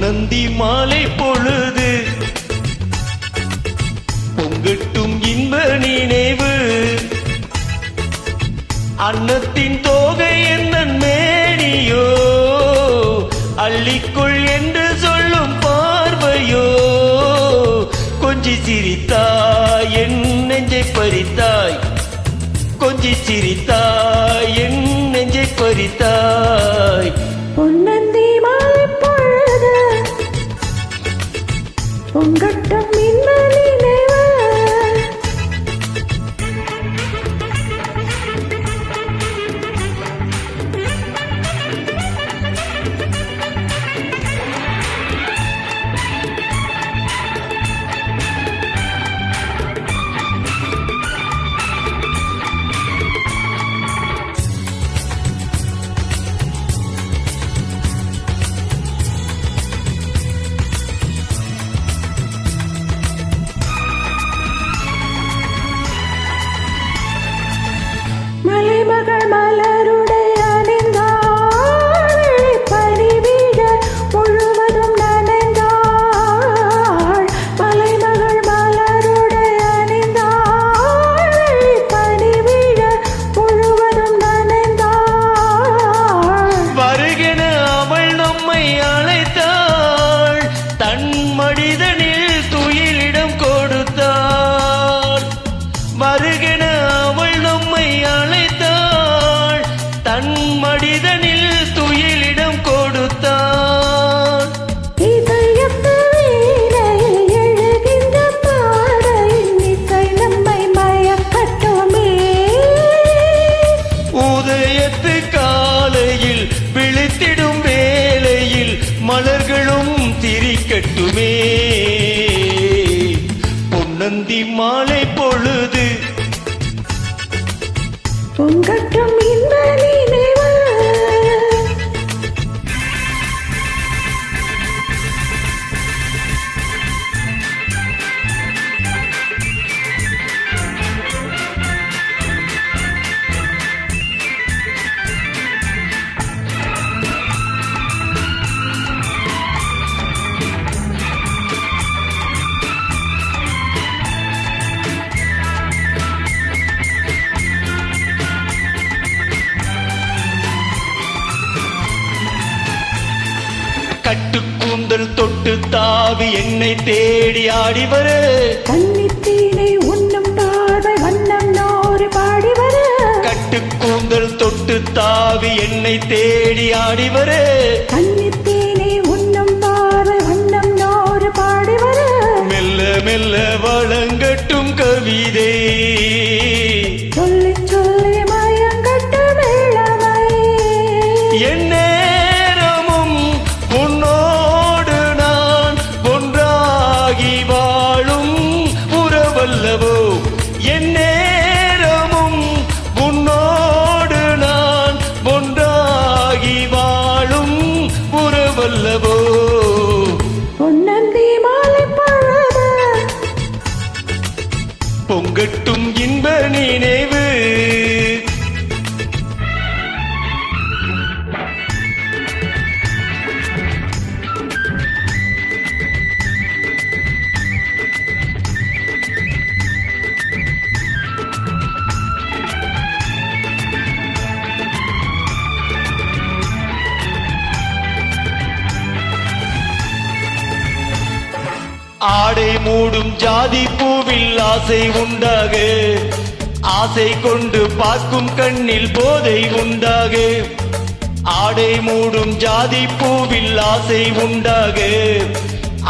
பொன்னந்தி மாலை பொழுது பொங்கட்டும் இன்ப நினைவு அன்னத்தின் தோகை என்னன் மேனியோ அள்ளிக்குள் என்று சொல்லும் பார்வையோ கொஞ்சி சிரித்தாய் என் நெஞ்சை பறித்தாய் கொஞ்சி சிரித்தாய் என் நெஞ்சை பறித்தாய் பொன்னந்தி மாலை பொழுது பொங்கட்டும் இன்ப நினைவு மலைமகள் மலருடைய அணிந்தாள் பனிவீழ முழுவதும் நனைந்தாள் மலைமகள் மலருடைய அணிந்தாள் பனிவீழ முழுவதும் நனைந்தாள் வருகென அவள் நம்மை அழைத்தாள் தன் மனிதனில் துயிலிடம் கொடுத்தாள் வருகென அவள் நம்மை அழைத்தாள் தன் மனிதனில் துயிலிடம் கொடுத்தாள் இதயத்து வீணையில் எழுகின்ற பாறையின் இசை நம்மை மயக்கட்டுமே உதயத்து காலையில் விழித்திடும் வேளையில் மலர்களும் திரிக்கட்டுமே பொன்னந்தி மாலை பொழுது பொங்கட்டும் இன்ப நினைவு கட்டுக்கூந்தல் தொட்டு தாவி என்னை தேடி ஆடி வர கன்னித்தீனை உண்ணும் பார்வை வண்ணம் நோறு பாடி வர கட்டுக்கூந்தல் தொட்டு தாவி என்னை தேடி ஆடி வர கன்னித்தீனை உண்ணும் பார்வை வண்ணம் நோறு பாடி வர மெல்ல மெல்ல வழங்கட்டும் கவிதை சொல்லி சொல்லி மயங்கட்டு வேளமை என் நேரமும் உன்னோடு நான் ஒன்றாகி வாழும் உறவல்லவோ என் நேரமும் உன்னோடு நான் ஒன்றாகி வாழும் உறவல்லவோ பொன்னந்தி மாலை பொழுது பொங்கட்டும் இன்ப நினைவு ஆடை மூடும் ஜாதி பூவில் ஆசை உண்டாக ஆசை கொண்டு பார்க்கும் கண்ணில் போதை உண்டாக ஆடை மூடும் ஜாதி பூவில் ஆசை உண்டாக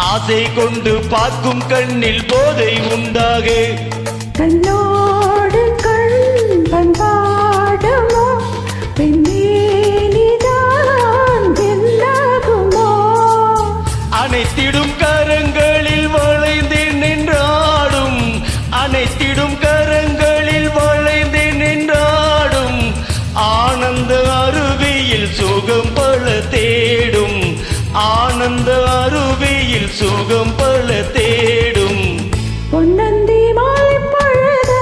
ஆசை கொண்டு பார்க்கும் கண்ணில் போதை உண்டாக கண்ணோடு கண் பண்பாடுமோ பெண்ணேனிதான் வெல்லாகுமோ அனைத்திடும் கரங்களில் வளைந்து நின்றாடும் அனைத்திடும் கரங்களில் வளைந்து நின்றாடும் ஆனந்த அருவியில் சுகம் பல தேடும் ஆனந்த அருவியில் சுகம் பல தேடும் பொன்னந்தி மாலை பொழுது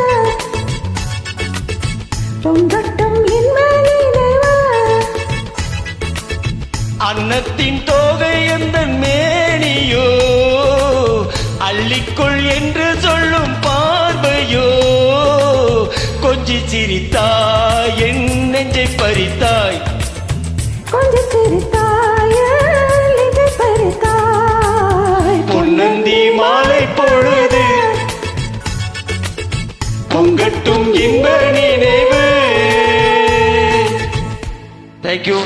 பொங்கட்டும் இன்ப நினைவு அன்னத்தின் தோகை எந்த மேனியோ அள்ளிக்கொள் என்று சொல்லும் பார்வையோ கொஞ்சி சிரித்தாய் என் நெஞ்சை பறித்தாய் கொஞ்சம் சிரித்தாய் நெஞ்சை பறித்தாய் பொன்னந்தி மாலை பொழுது பொங்கட்டும் இன்ப நினைவு. தேங்க்யூ.